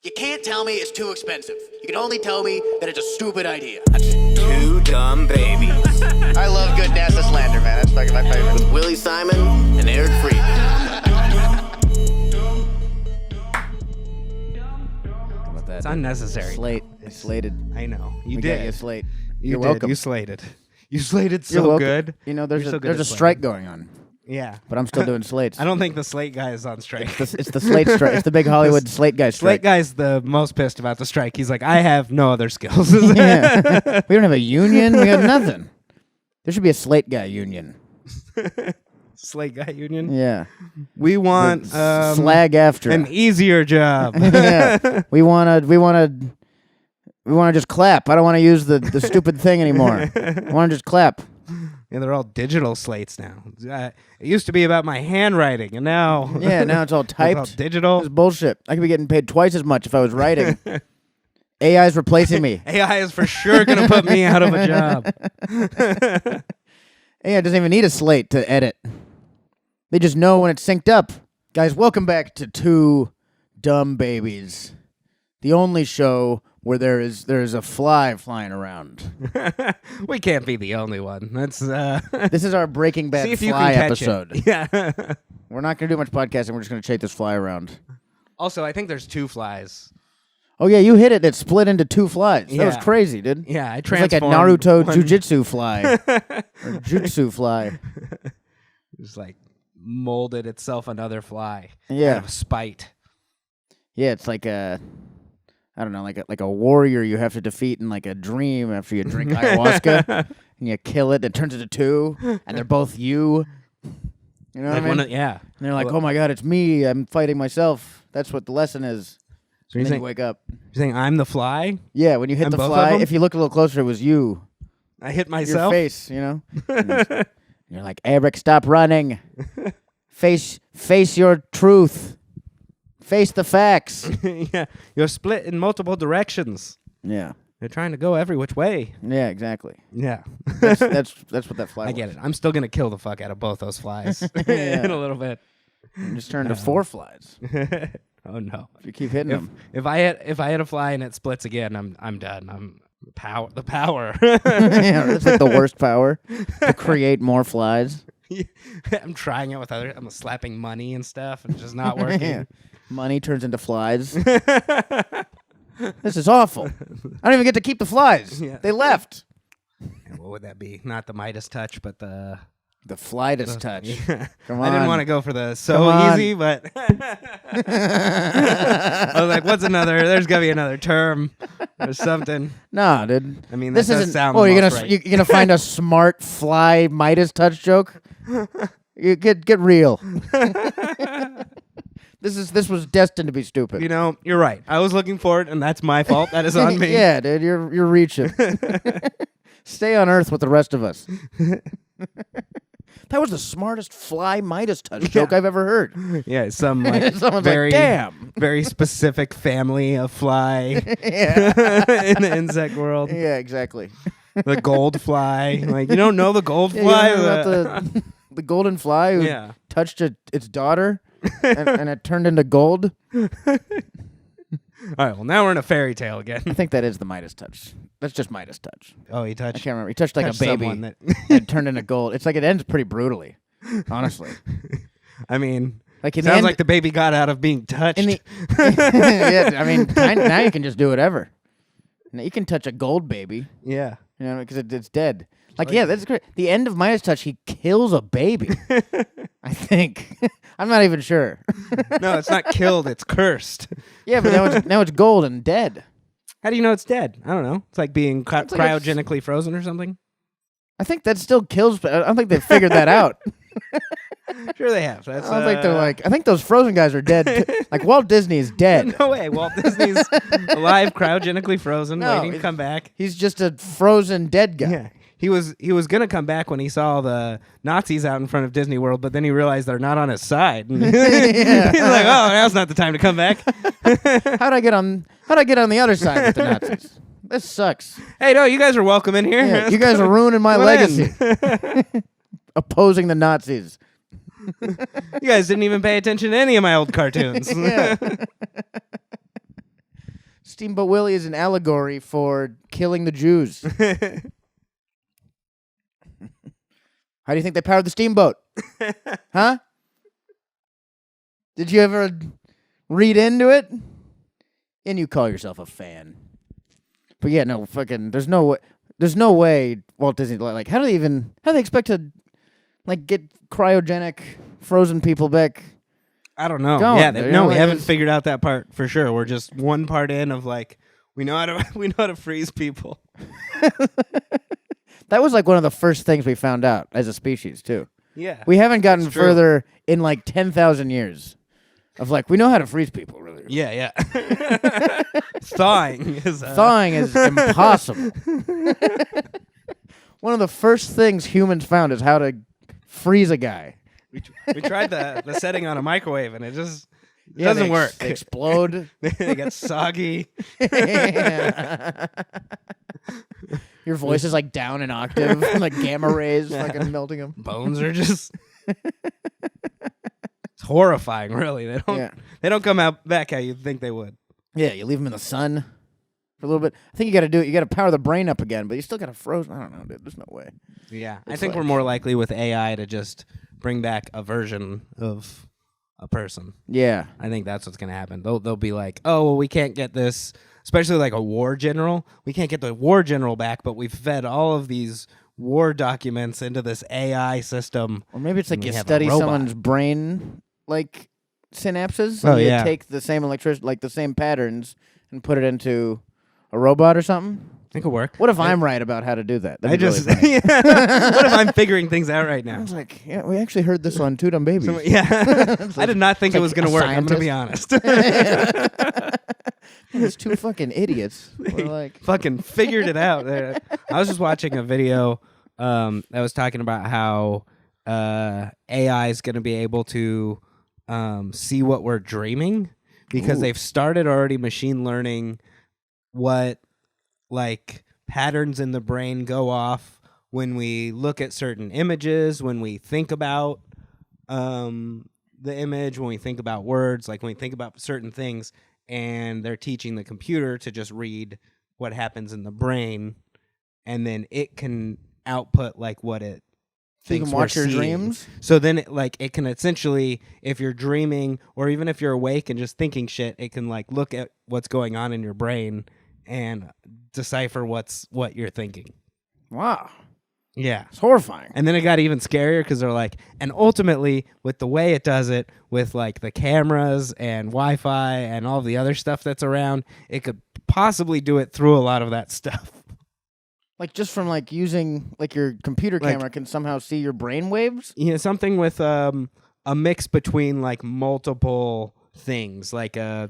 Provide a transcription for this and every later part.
You can't tell me it's too expensive. You can only tell me that it's a stupid idea. Two dumb babies. I love good NASA slander, man. That's fucking my favorite. With Willie Simon and Eric Freedman. How about that? It's unnecessary. Slate. It's slated. I know. You We did. got you a slate. You're You're welcome. You slated. You slated You're so welcome. good. You know, there's You're so good a at strike slating. going on, Yeah. but I'm still doing slates. I don't think the Slate guy is on strike. It's the slate strike. It's the big Hollywood slate guy strike. Slate guy's the most pissed about the strike. He's like, I have no other skills. Yeah. We don't have a union. We have nothing. There should be a slate guy union. Slate guy union. Yeah. We want slag after an easier job. Yeah. We wanna just clap. I don't want to use the stupid thing anymore. I want to just clap. Yeah, they're all digital slates now. It used to be about my handwriting, and now Yeah, now it's all typed. it's all digital. It's bullshit. I could be getting paid twice as much if I was writing. AI's replacing me. AI is for sure going to put me out of a job. AI doesn't even need a slate to edit. They just know when it's synced up. Guys, welcome back to Two Dumb Babies, the only show where there is a fly flying around. We can't be the only one. That's This is our Breaking Bad see if you fly can catch episode. it. Yeah. We're not going to do much podcasting. We're just going to chase this fly around. Also, I think there's two flies. Oh, yeah, you hit it. It split into two flies. That was Yeah. crazy, dude. Yeah, I It's like a transformed. Naruto one- jujitsu fly. Or jutsu fly. Just like molded itself another fly. Yeah. Out of spite. Yeah, it's like a, I don't know, like a warrior you have to defeat in like a dream after you drink ayahuasca. And you kill it, and it turns into two, and they're both you. You know what I mean? Yeah. And they're like, oh my god, it's me. I'm fighting myself. That's what the lesson is. So And you're then saying, you wake up. you're saying I'm the fly? Yeah, when you hit And the both of fly, them? if you look a little closer, it was you. I hit Your myself. face, you know? And you're like, Eric, stop running. Face your truth. Face the facts. Yeah. You're split in multiple directions. Yeah. You're trying to go every which way. Yeah, exactly. Yeah. That's what that fly I was. get it. I'm still going to kill the fuck out of both those flies Yeah. in a little bit. Just turn to four flies. Oh no. If you keep hitting them. If I hit a fly and it splits again, I'm done. I'm the power. Yeah, that's like the worst power. To create more flies. I'm trying it with I'm slapping money and stuff and it's just not working. Yeah. Money turns into flies. This is awful. I don't even get to keep the flies. Yeah. They left. And what would that be? Not the Midas touch, but the Flightus touch. Come I didn't on. want to go for the Come so on. easy, but I was like, what's another? There's gotta be another term or something. Nah, dude. I mean, This that does isn't. sound Oh, the you're most gonna right. you're gonna find a smart fly Midas touch joke. You get real. This was destined to be stupid. You know, you're right. I was looking for it, and that's my fault. That is on me. Yeah, dude, you're reaching. Stay on Earth with the rest of us. That was the smartest fly Midas touch joke I've ever heard. Yeah, some like Someone's very, like, damn. very specific family of fly Yeah. in the insect world. Yeah, exactly. The gold fly. Like, you don't know the gold Yeah, fly? you know about the golden fly who Yeah. touched its daughter and it turned into gold? All right, well, now we're in a fairy tale again. I think that is the Midas touch. That's just Midas touch. Oh, he I touched. can't remember. He touched like touched a baby someone that- and it turned into gold. It's like it ends pretty brutally, honestly. I mean, Like in the sounds end, like the baby got out of being touched. in the yeah, I mean, now you can just do whatever. Now you can touch a gold baby, yeah. you know, because it's dead. Like, yeah, that's great. The end of Midas touch, he kills a baby. I think. I'm not even sure. No, it's not killed. It's cursed. Yeah, but now it's gold and dead. How do you know it's dead? I don't know. It's like being It's like cryogenically frozen or something. I think that still kills. But I don't think they figured that out. Sure they have. That's, I don't think they're like. I think those Frozen guys are dead. Like Walt Disney is dead. No way. Walt Disney's alive, cryogenically frozen, No, waiting to come back. He's just a frozen dead guy. Yeah. He was gonna come back when he saw the Nazis out in front of Disney World, but then he realized they're not on his side. And Yeah. He's like, "Oh, now's not the time to come back." How'd I get on the other side with the Nazis? This sucks. Hey, no, you guys are welcome in here. Yeah, you guys are ruining my Come on in. legacy. Opposing the Nazis. You guys didn't even pay attention to any of my old cartoons. Yeah. Steamboat Willie is an allegory for killing the Jews. How do you think they powered the steamboat? Huh? Did you ever read into it? And you call yourself a fan. But yeah, no, fucking, there's no way Walt Disney, like, how do they expect to, like, get cryogenic frozen people back? I don't know. Going. Yeah, No, we it haven't is- figured out that part for sure. We're just one part in of like we know how to freeze people. That was like one of the first things we found out as a species, too. Yeah, We haven't gotten It's true. further in like 10,000 years of like, we know how to freeze people, really. yeah. Thawing is Thawing is impossible. One of the first things humans found is how to freeze a guy. We tried the setting on a microwave and it just Yeah, doesn't they work. They explode. They get soggy. Your voice is like down an octave, like gamma rays fucking melting them. Bones are just. It's horrifying, really. They don't come out back how you'd think they would. Yeah, you leave them in the sun for a little bit. I think you got to do it. You got to power the brain up again, but you still got to froze. I don't know, dude. There's no way. Yeah, I It's think we're like- more likely with AI to just bring back a version of a person. Yeah. I think that's what's gonna happen. They'll be like, oh, well, we can't get this, especially like a war general. We can't get the war general back, but we've fed all of these war documents into this AI system. Or maybe it's like And you we have a study robot. someone's brain, like synapses. Oh, and you yeah. take the same like the same patterns, and put it into a robot or something. It could work. What if I'm right about how to do that? That'd I be really just funny. what if I'm figuring things out right I now? was like, yeah, we actually heard this on Two Dumb Babies. Yeah, I did not think it like was gonna a work. I'm gonna be honest. These two fucking idiots were like, Fucking figured it out. I was just watching a video that was talking about how AI is going to be able to see what we're dreaming because Ooh. they've started already machine learning what like patterns in the brain go off when we look at certain images, when we think about the image, when we think about words, like when we think about certain things, and they're teaching the computer to just read what happens in the brain, and then it can output like what it you thinks can watch we're your seeing. dreams. So then it can essentially, if you're dreaming or even if you're awake and just thinking shit, it can like look at what's going on in your brain and decipher what you're thinking. Wow, Yeah. it's horrifying. And then it got even scarier because they're like, and ultimately, with the way it does it, with like the cameras and Wi-Fi and all the other stuff that's around, it could possibly do it through a lot of that stuff. Like just from like using like your computer Like- camera can somehow see your brain waves. You know, something with a mix between like multiple things, like But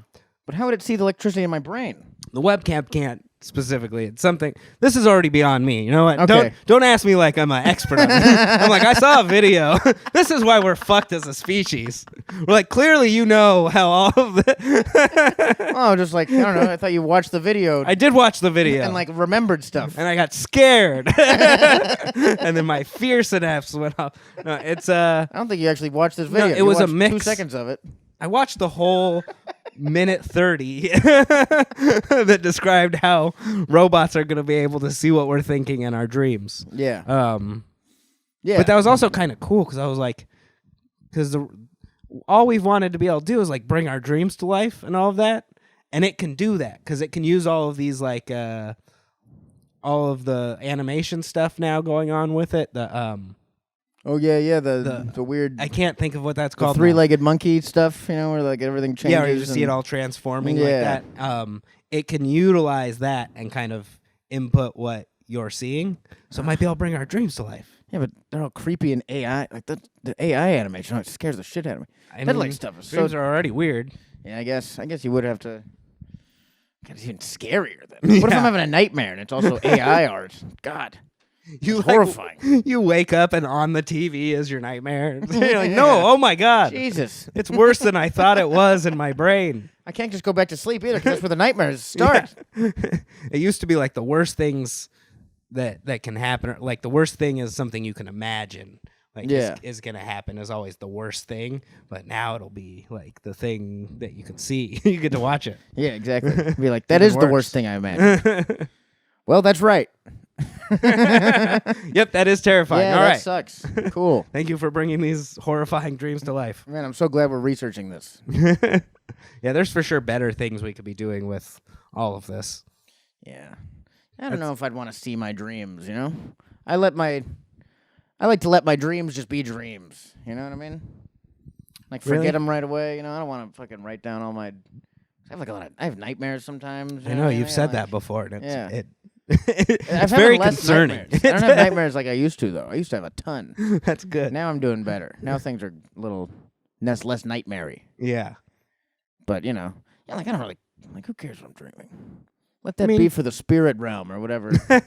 how would it see the electricity in my brain? the webcam can't specifically. It's something. This is already beyond me. You know what? Okay. Don't ask me like I'm an expert on this. I'm like, I saw a video. This is why we're fucked as a species. We're like, clearly you know how all of the. Oh, just like I don't know. I thought you watched the video I did watch the video and like remembered stuff. and I got scared, and then my fear synapse went off. No, it's I don't think you actually watched this video. it You was a watched mix. 2 seconds of it. I watched the whole minute 30 that described how robots are going to be able to see what we're thinking in our dreams. Yeah. Yeah. But that was also kind of cool because I was like, because all we've wanted to be able to do is like bring our dreams to life and all of that, and it can do that because it can use all of these like all of the animation stuff now going on with it. The oh yeah. The weird I can't think of what that's the called. now. three-legged monkey stuff. You know, where like everything changes. Yeah, where you just see it and- all transforming Yeah. like that. It can utilize that and kind of input what you're seeing. So it might be able to bring our dreams to life. Yeah, but they're all creepy and AI. Like the AI animation, it scares the shit out of me. That like stuff is so. dreams are already weird. Yeah, I guess you would have to. God, it's even scarier then. What if Yeah. I'm having a nightmare and it's also AI art? God, You it's like, horrifying. You wake up and on the TV is your nightmare. You're like, no, oh my God. Jesus, It's worse than I thought it was in my brain. I can't just go back to sleep either because that's where the nightmares start. Yeah. It used to be like the worst things that can happen. Like the worst thing is something you can imagine. like is going to happen is always the worst thing. But now it'll be like the thing that you can see. You get to watch it. Yeah, exactly. Be like, that is the worst thing I imagined. Well, that's right. Yep, that is terrifying. Yeah, All that right. sucks. Cool. Thank you for bringing these horrifying dreams to life. Man, I'm so glad we're researching this. Yeah, there's for sure better things we could be doing with all of this. Yeah. I don't know if I'd want to see my dreams, you know? I like to let my dreams just be dreams. You know what I mean? Like, forget them right away. You know, I don't want to fucking write down all my... I have nightmares sometimes. I know, you've said that before. And it's very concerning. I don't have nightmares like I used to, though. I used to have a ton. That's good. Now I'm doing better. Now things are a little less nightmare-y. Yeah. But, you know, I don't really... Like, who cares what I'm dreaming? Let that be for the spirit realm or whatever. You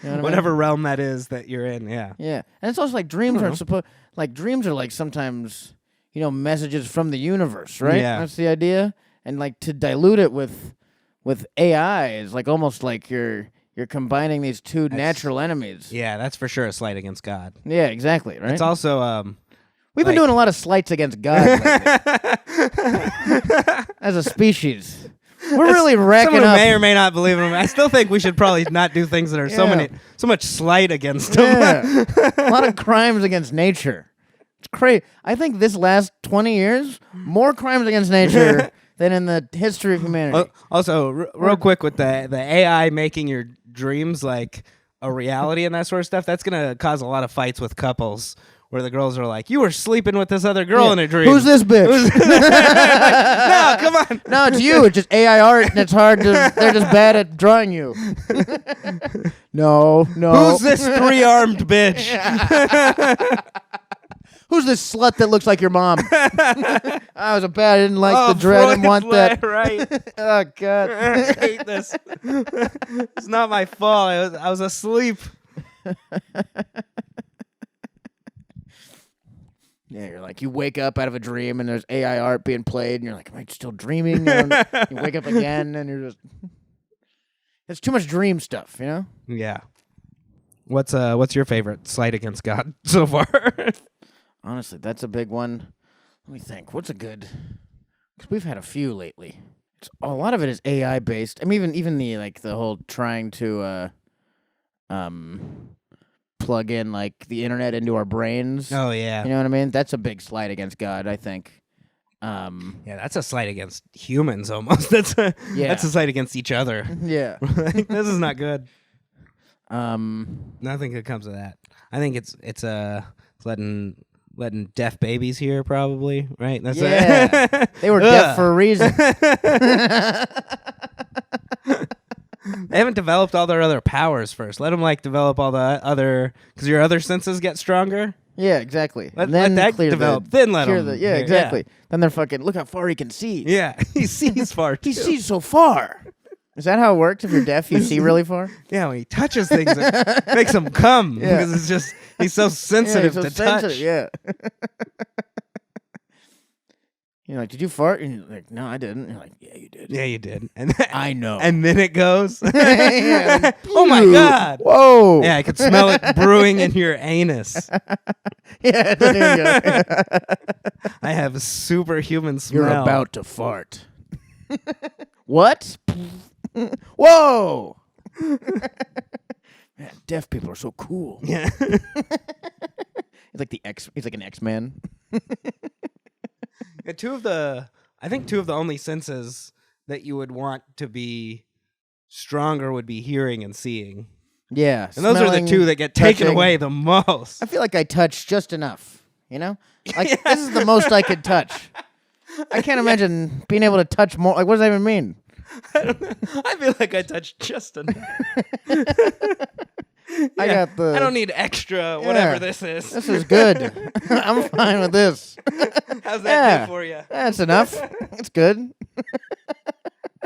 know what whatever realm that is that you're in, yeah. Yeah. And it's also like dreams aren't supposed... Like, dreams are like sometimes, you know, messages from the universe, right? Yeah. That's the idea. And, like, to dilute it with AI is like almost like you're combining these two natural enemies. Yeah, that's for sure a slight against God. Yeah, exactly, right? It's also... We've been doing a lot of slights against God lately. As a species. We're really racking Someone up. who may or may not believe in him. I still think we should probably not do things that are so much slight against him. Yeah. A lot of crimes against nature. It's crazy. I think this last 20 years, more crimes against nature than in the history of humanity. Also, real quick with the AI making your dreams like a reality and that sort of stuff, that's going to cause a lot of fights with couples. Where the girls are like, you were sleeping with this other girl in a dream. Who's this bitch? No, come on. No, it's you. It's just AI art, and it's hard to... They're just bad at drawing you. No. Who's this 3-armed bitch? Who's this slut that looks like your mom? I was I didn't like the dread. I didn't want that. Right. Oh, God. I hate this. It's not my fault. I was asleep. Yeah, you're like, you wake up out of a dream and there's AI art being played, and you're like, am I still dreaming? You wake up again and you're just... It's too much dream stuff, you know? Yeah. What's your favorite slight against God so far? Honestly, that's a big one. Let me think. What's a good... Because we've had a few lately. A lot of it is AI based. I mean, even the whole trying to plug in like the internet into our brains. Oh yeah. You know what I mean? That's a big slight against God, I think. Yeah, that's a slight against humans almost. That's a slight against each other. Yeah. This is not good. Nothing good comes of that. I think it's letting deaf babies hear probably, right? That's they were deaf for a reason. They haven't developed all their other powers first. Let them develop all the other, because your other senses get stronger. Yeah, exactly. Let that develop. Then let them. Yeah, exactly. Yeah. Then they're fucking. Look how far he can see. Yeah, he sees far. He sees so far. Is that how it works? If you're deaf, you see really far. Yeah, when he touches things, it makes him come because it's just he's so sensitive to touch. Yeah. You're like, did you fart? And you're like, no, I didn't. You're like, yeah, you did. Yeah, you did. And I know. And then it goes. Yeah, oh my God! Whoa! Yeah, I could smell it brewing in your anus. Yeah, there you go. I have a superhuman smell. You're about to fart. What? Whoa! Man, deaf people are so cool. Yeah. He's like an X-Man. I think two of the only senses that you would want to be stronger would be hearing and seeing. Yeah. And those are the two that get taken away the most. I feel like I touch just enough, you know? Like, this is the most I could touch. I can't imagine being able to touch more. Like, what does that even mean? I don't know. I feel like I touched just enough. I don't need extra, whatever this is. This is good. I'm fine with this. How's that do for you? That's enough. It's good.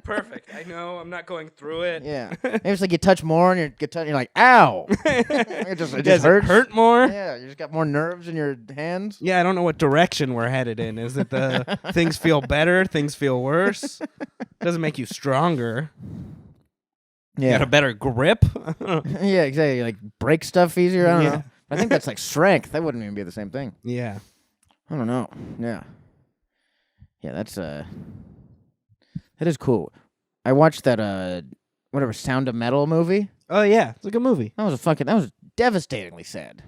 Perfect. I know. I'm not going through it. Yeah. Maybe it's like you touch more and you're like, ow. It just Does hurts. It hurt more? Yeah. You just got more nerves in your hands. Yeah. I don't know what direction we're headed in. Is it the things feel better? Things feel worse? Doesn't make you stronger. Yeah. You got a better grip? Yeah, exactly. Like break stuff easier. I don't know. I think that's like strength. That wouldn't even be the same thing. Yeah. I don't know. Yeah. Yeah, that's that is cool. I watched that whatever Sound of Metal movie. Oh yeah, it's a good movie. That was devastatingly sad.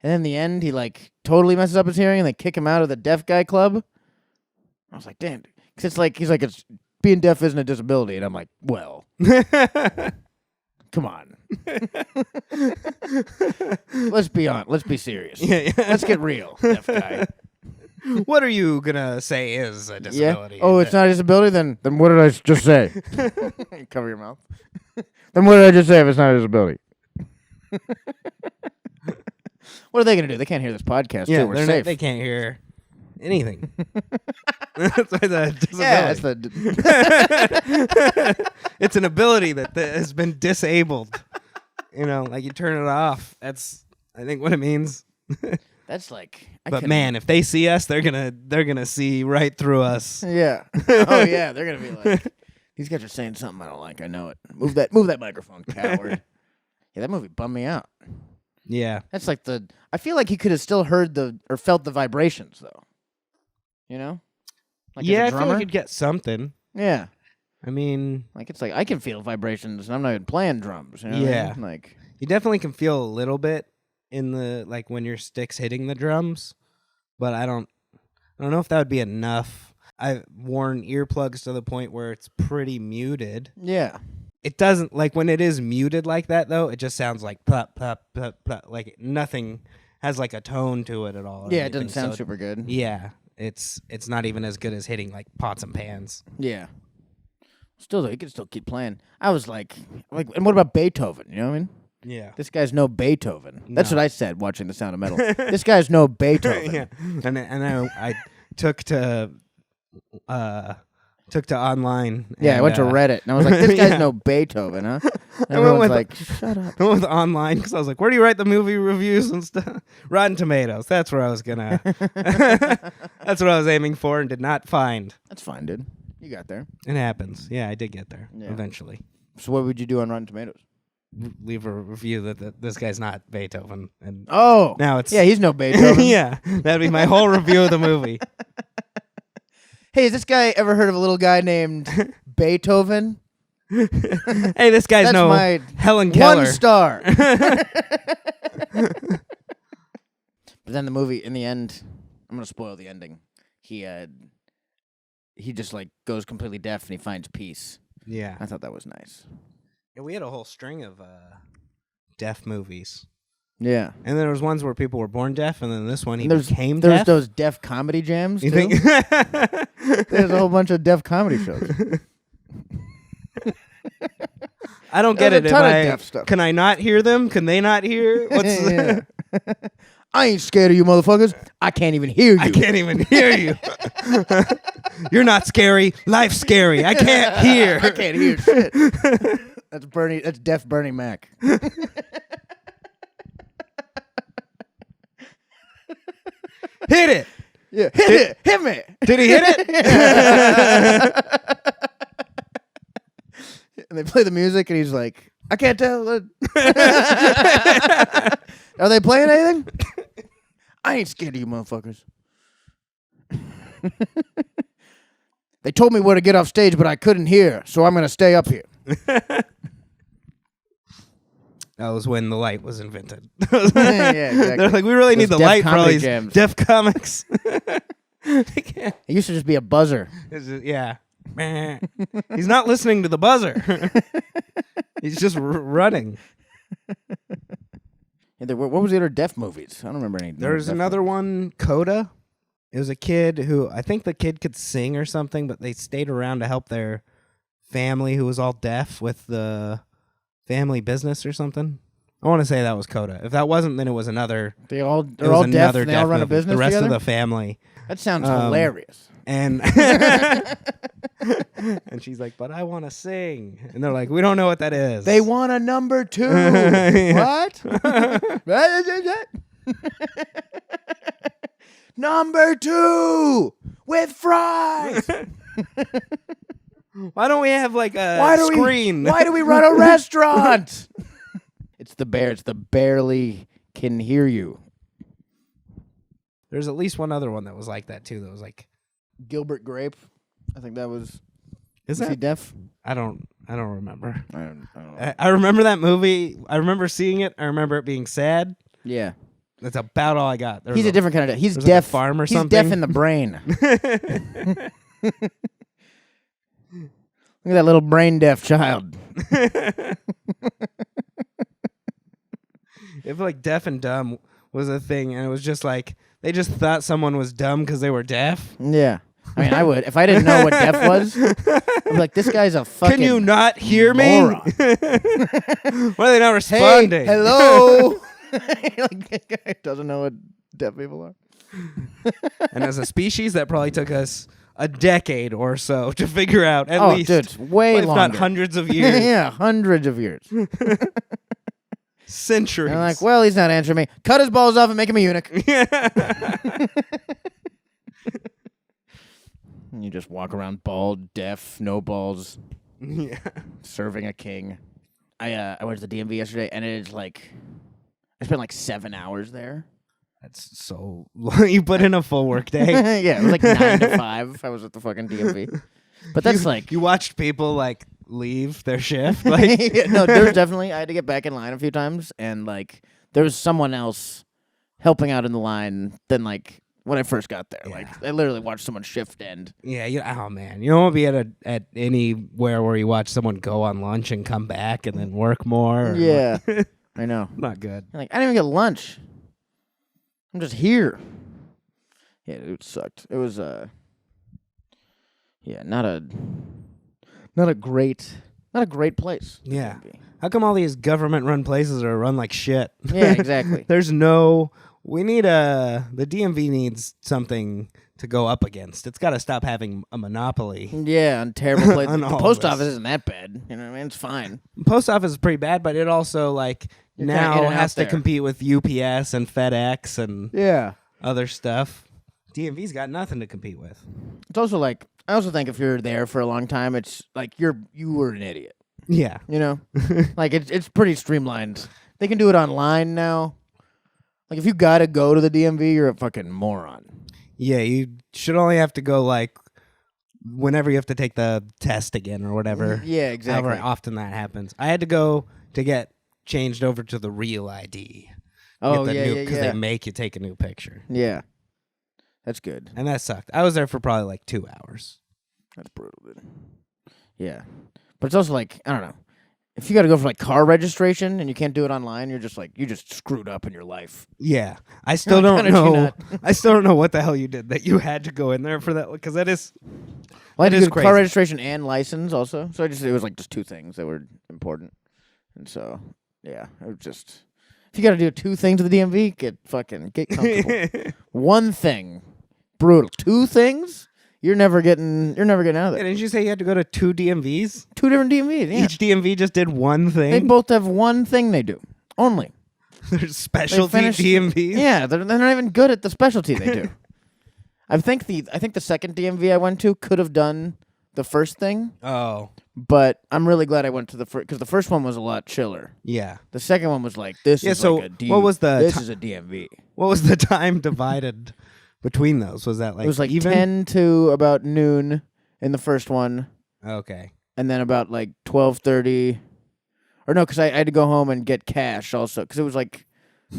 And then in the end, he like totally messes up his hearing, and they kick him out of the deaf guy club. I was like, damn, because it's like he's like, it's being deaf isn't a disability, and I'm like, well, come on, let's be serious. Yeah. Let's get real, deaf guy. What are you gonna say is a disability? Yeah. Oh, it's not a disability. Then what did I just say? Cover your mouth. Then what did I just say if it's not a disability? What are they going to do? They can't hear this podcast, Yeah, too. We're safe. they can't hear anything. That's why the disability. Yeah, It's an ability that has been disabled. You know, like you turn it off. That's, I think, what it means. that's like... But man, if they see us, they're gonna see right through us. Yeah. Oh, yeah. They're going to be like, these guys are saying something I don't like. I know it. Move that microphone, coward. Yeah, that movie bummed me out. Yeah. That's like I feel like he could have still heard or felt the vibrations, though. You know? Like Yeah, as a I feel drummer? like you'd get something. Yeah. I mean, Like, it's like, I can feel vibrations, and I'm not even playing drums. You know what I Yeah. mean? Like, you definitely can feel a little bit in the, like, when your stick's hitting the drums, but I don't know if that would be enough. I've worn earplugs to the point where it's pretty muted. yeah. It doesn't, like, when it is muted like that, though, it just sounds like plop, plop, plop, plop. Like, nothing has, like, a tone to it at all. or Yeah, it doesn't anything, sound so super good. Yeah, it's not even as good as hitting, like, pots and pans. Yeah. Still, though, you can still keep playing. I was like, and what about Beethoven? You know what I mean? Yeah. This guy's no Beethoven. That's No. what I said watching The Sound of Metal. This guy's no Beethoven. Yeah. And I took to online. Yeah, I and, went to Reddit, and I was like, this guy's no Beethoven, huh? And everyone's with- like, shut up. I went with online because I was like, where do you write the movie reviews and stuff? Rotten Tomatoes. That's where I was gonna. That's what I was aiming for and did not find. That's fine, dude. You got there. It happens. Yeah, I did get there Yeah. eventually. So what would you do on Rotten Tomatoes? Leave a review that this guy's not Beethoven, and Oh. now it's Yeah, he's no Beethoven. yeah, that'd be my whole review of the movie. Hey, has this guy ever heard of a little guy named Beethoven? Hey, this guy's That's no my Helen Keller. 1 star. But then the movie, in the end, I'm going to spoil the ending. He just like goes completely deaf and he finds peace. Yeah. I thought that was nice. And we had a whole string of deaf movies. Yeah. And there was ones where people were born deaf, and then this one he And became there's deaf. those deaf comedy jams, You too. think? There's a whole bunch of deaf comedy shows. I don't get There's it. a ton of deaf stuff. Can I not hear them? Can they not hear? What's Yeah. I ain't scared of you motherfuckers. I can't even hear you. I can't even hear you. You're not scary. Life's scary. I can't hear. I can't hear shit. That's Bernie. That's deaf Bernie Mac. Hit it. Yeah, hit me. Did he hit it? And they play the music, and he's like, I can't tell. Are they playing anything? I ain't scared of you motherfuckers. They told me where to get off stage, but I couldn't hear, so I'm going to stay up here. That was when the light was invented. Yeah, exactly. They're like, we really need Those the deaf light for all comedy these jams. deaf comics. They can't- It used to just be a buzzer. yeah. He's not listening to the buzzer. He's just running. Yeah, what was the other deaf movies? I don't remember any. There's deaf another movies. one, Coda. It was a kid who, I think the kid could sing or something, but they stayed around to help their family who was all deaf with the family business or something. I want to say that was Coda. If that wasn't, then it was another. They're all It was deaf. another And they all deaf run a movie. business The rest together? of the family. That sounds Um, hilarious. And and she's like, but I want to sing. And they're like, we don't know what that is. They want a number 2. What? Number 2 with fries. Why don't we have like a screen? Why do we run a restaurant? It's the bear. It's the barely can hear you. There's at least one other one that was like that too. That was like Gilbert Grape. I think that was. Is he that deaf? I don't remember. I don't know. I remember that movie. I remember seeing it. I remember it being sad. Yeah. That's about all I got. He's a different kind of deaf. He's deaf. deaf. Like a farm or he's something. deaf in the brain. Look at that little brain deaf child. If like deaf and dumb was a thing, and it was just like they just thought someone was dumb because they were deaf. Yeah. I mean, I would. If I didn't know what deaf was, I'd be like, this guy's a fucking Can you not hear moron. me? Why are they not responding? Hey, hello. Like, this guy doesn't know what deaf people are. And as a species, that probably took us a decade or so to figure out. At least, dude, way if longer. not hundreds of years. Yeah, hundreds of years. Centuries. And I'm like, well, he's not answering me. Cut his balls off and make him a eunuch. And you just walk around bald, deaf, no balls, Yeah. serving a king. I went to the DMV yesterday, and it is like I spent like 7 hours there. That's so. You put in a full work day. Yeah, it was like 9 to 5. I was at the fucking DMV. But that's like You watched people like leave their shift. Like Yeah, no, there's definitely I had to get back in line a few times, and like there was someone else helping out in the line than like when I first got there. Yeah. Like I literally watched someone shift end. yeah, oh man, you don't want to be at anywhere where you watch someone go on lunch and come back and then work more. Yeah, I know. Not good. Like I didn't even get lunch. I'm just here. Yeah, it sucked. It was yeah, not a great place. Yeah. DMV. How come all these government-run places are run like shit? Yeah, exactly. There's no. We need the DMV needs something to go up against. It's got to stop having a monopoly. Yeah, on terrible places. On The all post this. office isn't that bad. You know what I mean? It's fine. Post office is pretty bad, but it also like You're kinda in now and has out to there. compete with UPS and FedEx and Yeah. other stuff. DMV's got nothing to compete with. It's also like I also think if you're there for a long time, it's like you were an idiot. Yeah. You know, like it's pretty streamlined. They can do it online now. Like if you gotta go to the DMV, you're a fucking moron. Yeah, you should only have to go like whenever you have to take the test again or whatever. Yeah, exactly. However often that happens. I had to go to get changed over to the real ID. Oh Get the yeah, new, yeah, Because yeah. they make you take a new picture. Yeah, that's good. And that sucked. I was there for probably like 2 hours. That's brutal, dude. Yeah, but it's also like I don't know. If you got to go for like car registration and you can't do it online, you're just like you just screwed up in your life. Yeah. I still How don't did you know. not? I still don't know what the hell you did that you had to go in there for that, because that is. Well, I had It to is do car crazy. registration and license also. So it was like just two things that were important. And so yeah, it was just if you got to do 2 things at the DMV, get comfortable. 1 thing, brutal. 2 things, you're never getting out of there. Didn't you say you had to go to 2 DMVs? 2 different DMVs. Yeah. Each DMV just did one thing. They both have 1 thing they do only. There's specialty finish- DMVs. Yeah, they're not even good at the specialty they do. I think the second DMV I went to could have done the first thing, Oh, but I'm really glad I went to the first because the first one was a lot chiller. yeah. The second one was like this Yeah, is so like a D. what was the this ti- is a DMV. What was the time divided between those? Was that like It was like even? 10 to about noon in the first one, Okay. and then about like 12:30. Or no, because I had to go home and get cash also because it was like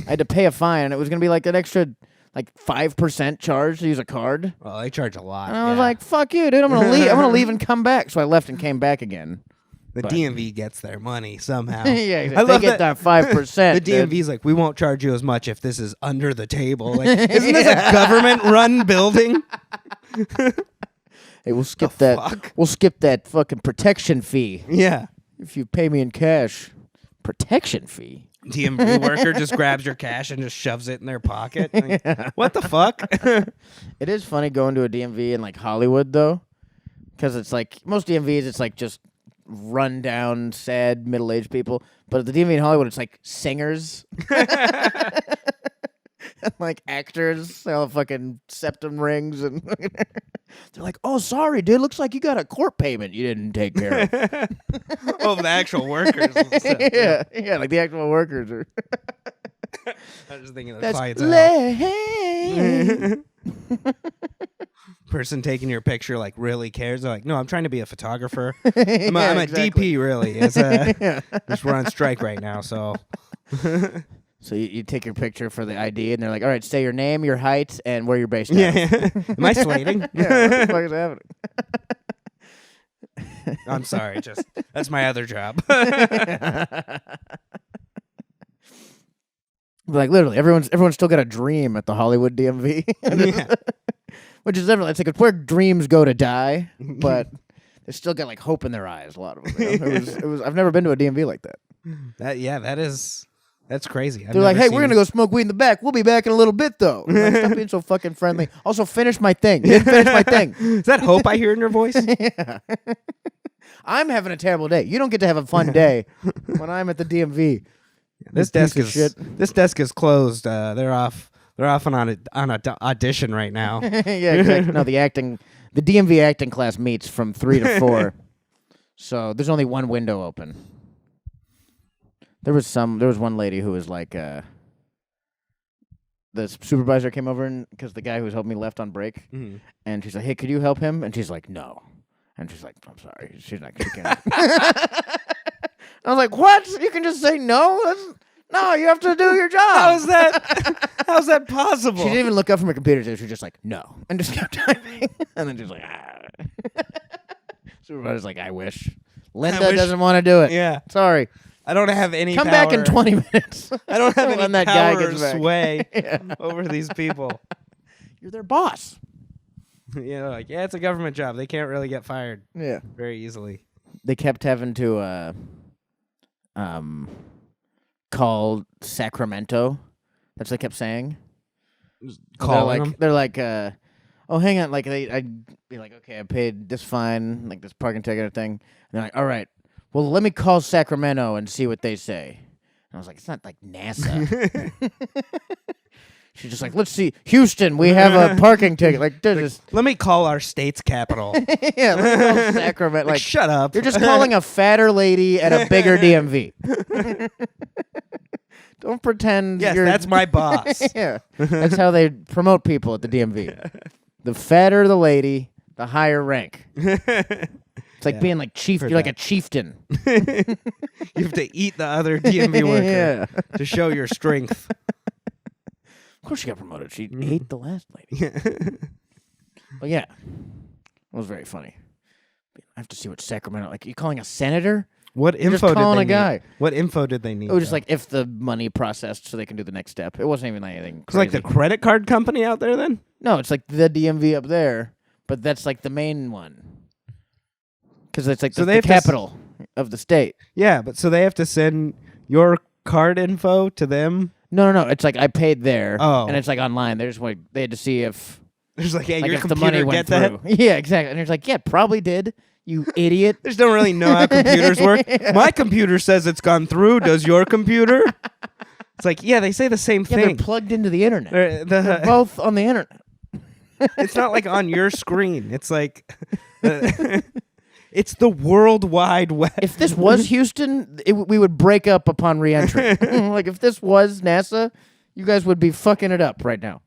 I had to pay a fine and it was gonna be like an extra like 5% charge to use a card. Well, they charge a lot. And I was yeah. like, "Fuck you, dude! I'm gonna leave. I'm gonna leave and come back." So I left and came back again. the but- DMV gets their money somehow. Yeah, I love they get that 5%. The DMV's like, we won't charge you as much if this is under the table. Like, isn't this a government-run building? Hey, we'll skip that. fuck? We'll skip that fucking protection fee Yeah. if you pay me in cash. Protection fee. DMV worker just grabs your cash and just shoves it in their pocket. Like, what the fuck? It is funny going to a DMV in like Hollywood though, because it's like most DMVs, it's like just run down, sad middle-aged people. But at the DMV in Hollywood, it's like singers, and like actors. They all have fucking septum rings, and they're like, "Oh, sorry, dude. Looks like you got a court payment you didn't take care of." Oh, the actual workers. And stuff. Yeah, like the actual workers are. I was thinking of the That's clientele. lame. Person taking your picture like really cares. They're like, no, I'm trying to be a photographer. Yeah, I'm a exactly. DP really. It's just we're on strike right now, so So you take your picture for the ID, and they're like, all right, say your name, your height, and where you're based yeah. out of. Am I slating? Yeah, what the fuck is happening? I'm sorry, just that's my other job. Like literally, everyone's still got a dream at the Hollywood DMV, Yeah. which is everyone. It's like it's where dreams go to die, but they still got like hope in their eyes. A lot of them. You know? It was. I've never been to a DMV like that. That's crazy. They're like, hey, we're gonna go smoke weed in the back. We'll be back in a little bit, though. I'm like, stop being so fucking friendly. Also, finish my thing. You didn't finish my thing. Is that hope I hear in your voice? Yeah. I'm having a terrible day. You don't get to have a fun day when I'm at the DMV. This Piece desk of is shit. This desk is closed. They're off. They're off on an audition right now. Yeah, exactly. No, the DMV acting class meets from 3 to 4. So there's only one window open. There was one lady who was like, the supervisor came over because the guy who was helping me left on break, and she's like, hey, could you help him? And she's like, no. And she's like, I'm sorry. She's not. She can't. I was like, what? You can just say no? No, you have to do your job. How's that possible? She didn't even look up from her computer. She was just like, no. And just kept typing. And then she's like, ah. Supervisor's like, I wish. Linda doesn't want to do it. Yeah. Sorry. I don't have any Come power. back in 20 minutes. I don't have any when that power guy gets or back. sway Yeah. over these people. You're their boss. Like, yeah, it's a government job. They can't really get fired Yeah. very easily. They kept having to call Sacramento. That's what they kept saying. Calling They're like, oh, hang on. Like, I'd be like, okay, I paid this fine, like this parking ticket thing. And they're like, all right, well, let me call Sacramento and see what they say. And I was like, it's not like NASA. She's just like, let's see. Houston, we have a parking ticket. Like, they're just... Let me call our state's capital. Yeah, let me call Sacramento. Like, Like, shut up. you're just calling a fatter lady at a bigger DMV. Don't pretend Yes, you're... that's my boss. Yeah, that's how they promote people at the DMV. The fatter the lady, the higher rank. It's like being like chief. You're like a chieftain. You have to eat the other DMV worker Yeah. to show your strength. Of course she got promoted. She ate the last lady. But yeah, it was very funny. I have to see what Sacramento... Like, you calling a senator? What You're info just did calling they a guy. need? What info did they need? It was just like if the money processed so they can do the next step. It wasn't even like anything it's like crazy. the credit card company out there then? No, it's like the DMV up there, but that's like the main one. Because it's like So they the have to capital of the state. Yeah, but so they have to send your card info to them? No. It's like I paid there, Oh. and it's like online. They had to see if There's like, yeah, like your if the computer money went get through. that? Yeah, exactly. And it's like, yeah, probably did. You idiot. They just don't really know how computers work. My computer says it's gone through. Does your computer? It's like, yeah, they say the same Yeah, they're thing. plugged into the internet. They're The- both on the internet. it's not like on your screen. It's like, it's the World Wide Web. If this was Houston, we would break up upon re-entry. Like if this was NASA, you guys would be fucking it up right now.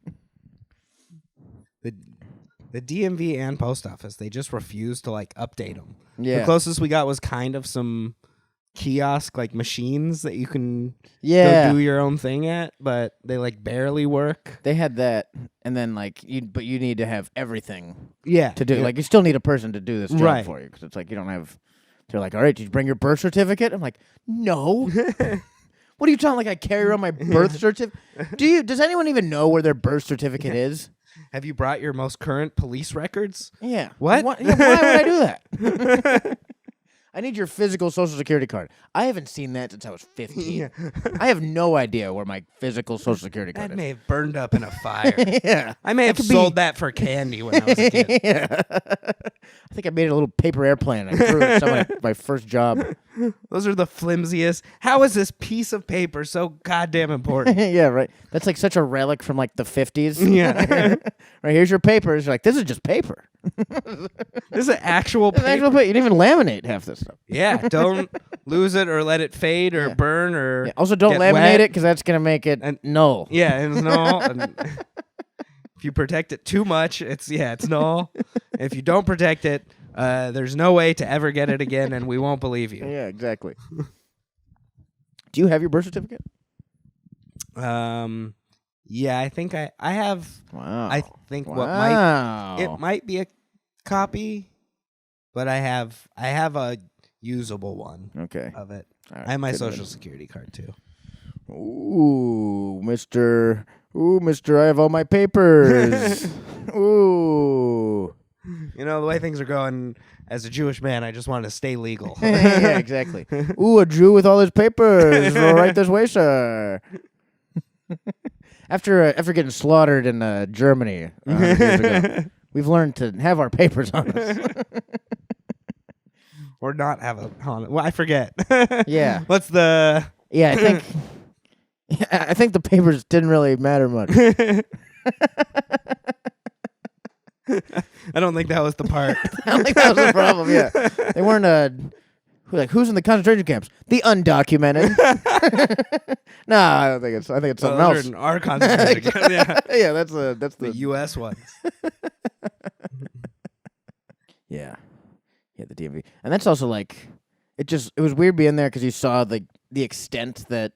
The DMV and post office, they just refuse to like update them. Yeah. The closest we got was kind of some kiosk like machines that you can Yeah. go do your own thing at, but they like barely work. They had that, and then like you need to have everything Yeah. to do. Yeah. Like you still need a person to do this job Right. for you because it's like you don't have. They're like, all right, did you bring your birth certificate? I'm like, no. What are you talking? Like I carry around my birth certificate? Does anyone even know where their birth certificate is? Have you brought your most current police records? Yeah. What? Yeah, why would I do that? I need your physical social security card. I haven't seen that since I was 15. I have no idea where my physical social security card That is. may have burned up in a fire. Yeah. I may have could be- sold that for candy when I was a kid. Yeah. I think I made a little paper airplane. I threw it at someone at my first job. Those are the flimsiest. How is this piece of paper so goddamn important? Yeah, right. That's like such a relic from like the 50s. Yeah. Right, here's your papers. You're like, this is just paper. This is an actual It's paper. actual paper. You didn't even laminate half this stuff. Yeah, don't lose it or let it fade or Yeah. burn or Also, don't get laminate wet. it because that's gonna make it null. Yeah, it's null. And if you protect it too much, it's null. If you don't protect it, there's no way to ever get it again, and we won't believe you. Yeah, exactly. Do you have your birth certificate? Yeah, I think I have. Wow. I think wow. it might be a copy, but I have a usable one Okay. of it. All right, I have my good social enough. security card too. Ooh, Mister. Ooh, Mister. I have all my papers. Ooh. You know, the way things are going, as a Jewish man, I just want to stay legal. Yeah, exactly. Ooh, a Jew with all his papers. Right this way, sir. After getting slaughtered in Germany 100 years ago, we've learned to have our papers on us. Or not have a Honda. Well, I forget. Yeah. What's the... Yeah, I think the papers didn't really matter much. I don't think that was the part. I don't think that was the problem. Yeah, they weren't. Who's in the concentration camps? The undocumented. No, I don't think it's. I think it's something Those else. are in our concentration camp. Yeah, Yeah, that's the U.S. ones. Yeah, the DMV, and that's also like it was weird being there because you saw the extent that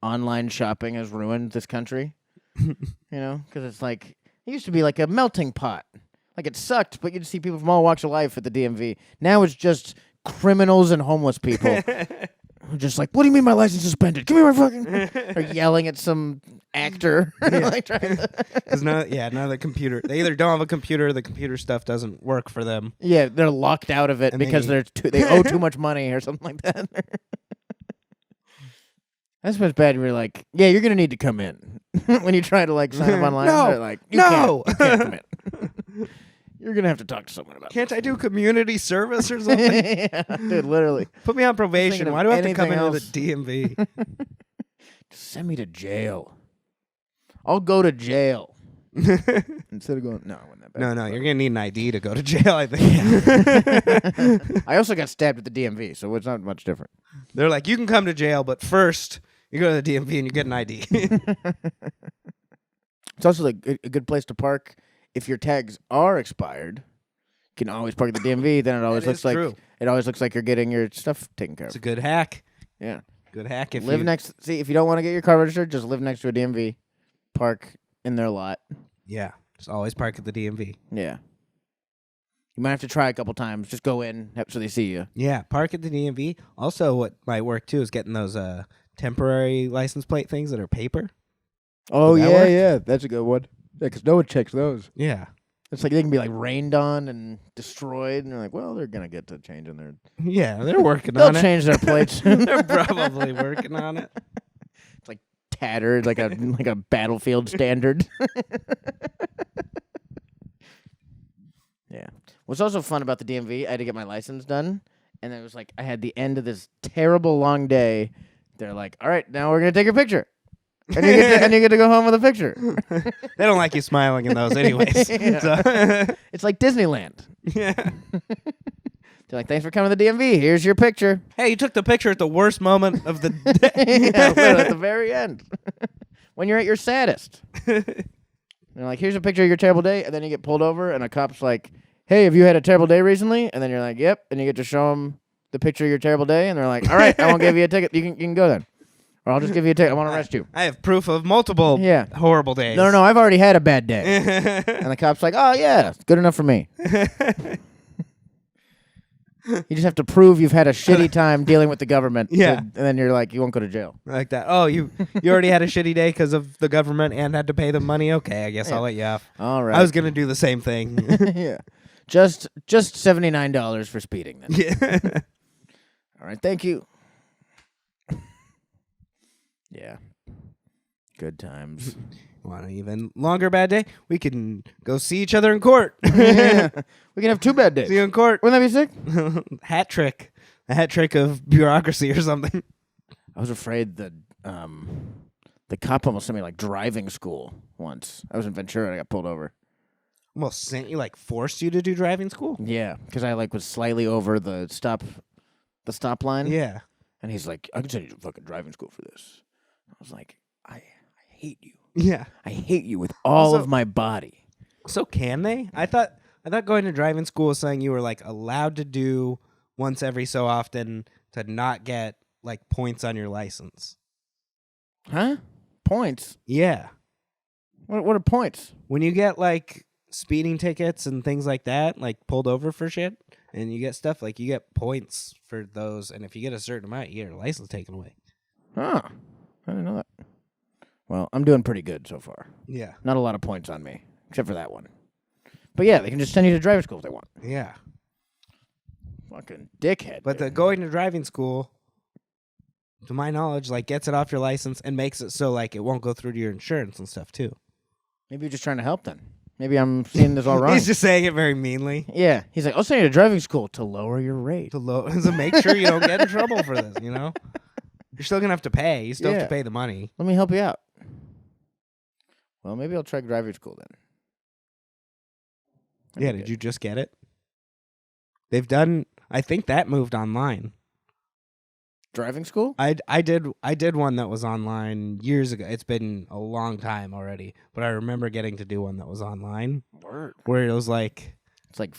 online shopping has ruined this country. You know, because it's like it used to be like a melting pot. Like it sucked, but you'd see people from all walks of life at the DMV. Now it's just criminals and homeless people. Who just like, what do you mean my license is suspended? Give me my fucking... or yelling at some actor. Like trying to... Because now the computer... They either don't have a computer or the computer stuff doesn't work for them. Yeah, they're locked out of it And because they owe too much money or something like that. That's what's bad. We're like, yeah, you're going to need to come in. When you try to like sign up online, they're like, you can't come in. You're going to have to talk to someone about Can't this. I do community service or something? Yeah, dude, literally. Put me on probation. of Why do I have to come anything into else. the DMV? Just send me to jail. I'll go to jail. Instead of going, no, I wouldn't that bad. No, you're going to need an ID to go to jail, I think. I also got stabbed at the DMV, so it's not much different. They're like, you can come to jail, but first you go to the DMV and you get an ID. It's also like a good place to park if your tags are expired. You can always park at the DMV. Then it always looks like you're getting your stuff taken care It's of. a good hack. Yeah, Good hack. If live you, next. See, if you don't want to get your car registered, just live next to a DMV. Park in their lot. Yeah, just always park at the DMV. Yeah. You might have to try a couple times. Just go in so they see you. Yeah, park at the DMV. Also, what might work too is getting those temporary license plate things that are paper. Oh Would that work? yeah, that's a good one. Yeah, because no one checks those. Yeah. It's like they can be like rained on and destroyed, and they're like, well, they're gonna get to changing their. Yeah, they're working They'll on it. change their plates. They're probably working on it. It's like tattered, like a battlefield standard. Yeah. What's also fun about the DMV, I had to get my license done, and it was like I had the end of this terrible long day. They're like, all right, now we're gonna take a picture. And you get to go home with a picture. They don't like you smiling in those anyways. Yeah. So- It's like Disneyland. yeah. They're like, thanks for coming to the DMV. Here's your picture. Hey, you took the picture at the worst moment of the day. Yeah, literally at the very end. When you're at your saddest. They're like, here's a picture of your terrible day. And then you get pulled over and a cop's like, hey, have you had a terrible day recently? And then you're like, yep. And you get to show them the picture of your terrible day. And they're like, all right, I won't give you a ticket. You can go then. Or I'll just give you a ticket. I want to arrest you. I have proof of multiple horrible days. No, I've already had a bad day. And the cop's like, oh, yeah, it's good enough for me. You just have to prove you've had a shitty time dealing with the government. Yeah. And then you're like, you won't go to jail. Like that. Oh, you already had a shitty day because of the government and had to pay them money? Okay, I guess I'll let you off. All right. I was going to do the same thing. Yeah. Just $79 for speeding then. Yeah. All right, thank you. Yeah. Good times. Want an even longer bad day? We can go see each other in court. Yeah. We can have 2 bad days. See you in court. Wouldn't that be sick? Hat trick. A hat trick of bureaucracy or something. I was afraid that the cop almost sent me like driving school once. I was in Ventura and I got pulled over. Almost sent you, like forced you to do driving school? Yeah, because I like was slightly over the stop line. Yeah. And he's like, I can send you to fucking driving school for this. I was like, I hate you. Yeah. I hate you with all Also- of my body. So can they? I thought going to driving school was something you were like allowed to do once every so often to not get like points on your license. Huh? Points? Yeah. What are points? When you get like speeding tickets and things like that, like pulled over for shit, and you get stuff like you get points for those, and if you get a certain amount, you get your license taken away. Huh. I didn't know that. Well, I'm doing pretty good so far. Yeah. Not a lot of points on me, except for that one. But yeah, they can just send you to driving school if they want. Yeah. Fucking dickhead. But the going to driving school, to my knowledge, like gets it off your license and makes it so like it won't go through to your insurance and stuff too. Maybe you're just trying to help then. Maybe I'm seeing this all wrong. He's just saying it very meanly. Yeah. He's like, I'll send you to driving school to lower your rate. To make sure you don't get in trouble for this, you know? You're still going to have to pay. You still have Yeah. to pay the money. Let me help you out. Well, maybe I'll try driving school then. That'd Yeah, be did good. you just get it? They've done, I think that moved online. Driving school? I did one that was online years ago. It's been a long time already, but I remember getting to do one that was online Word. where it was like, It's like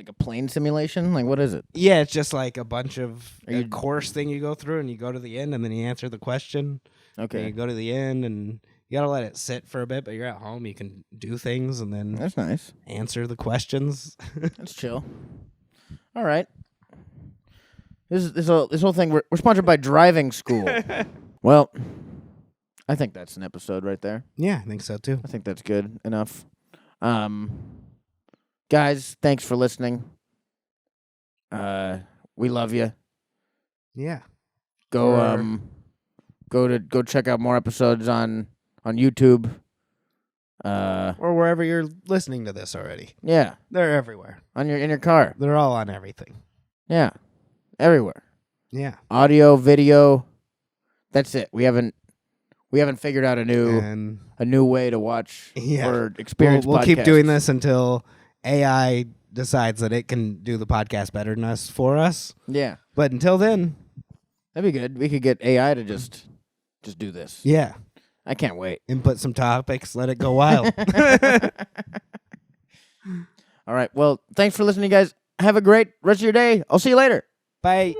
a plane simulation? Like, what is it? yeah, it's just like a bunch of Are a you- course thing you go through and you go to the end and then you answer the question. And you Okay. go to the end and you got to let it sit for a bit, but you're at home, you can do things and then That's nice. answer the questions. That's chill. All right. This whole thing, we're sponsored by driving school. Well, I think that's an episode right there. Yeah, I think so too. I think that's good enough. Guys, thanks for listening. We love you. Yeah. Go go check out more episodes on YouTube. Or wherever you're listening to this already. Yeah, They're everywhere. in your car. They're all on everything. Yeah, everywhere. Yeah. Audio, video. That's it. We haven't figured out a And new way to watch Yeah. or experience. we'll keep doing podcasts. this until AI decides that it can do the podcast better than us for us. Yeah, But until then, that'd be good. We could get AI to just do this. yeah. I can't wait. Input some topics, let it go wild. All right. Well, thanks for listening, guys. Have a great rest of your day. I'll see you later. Bye.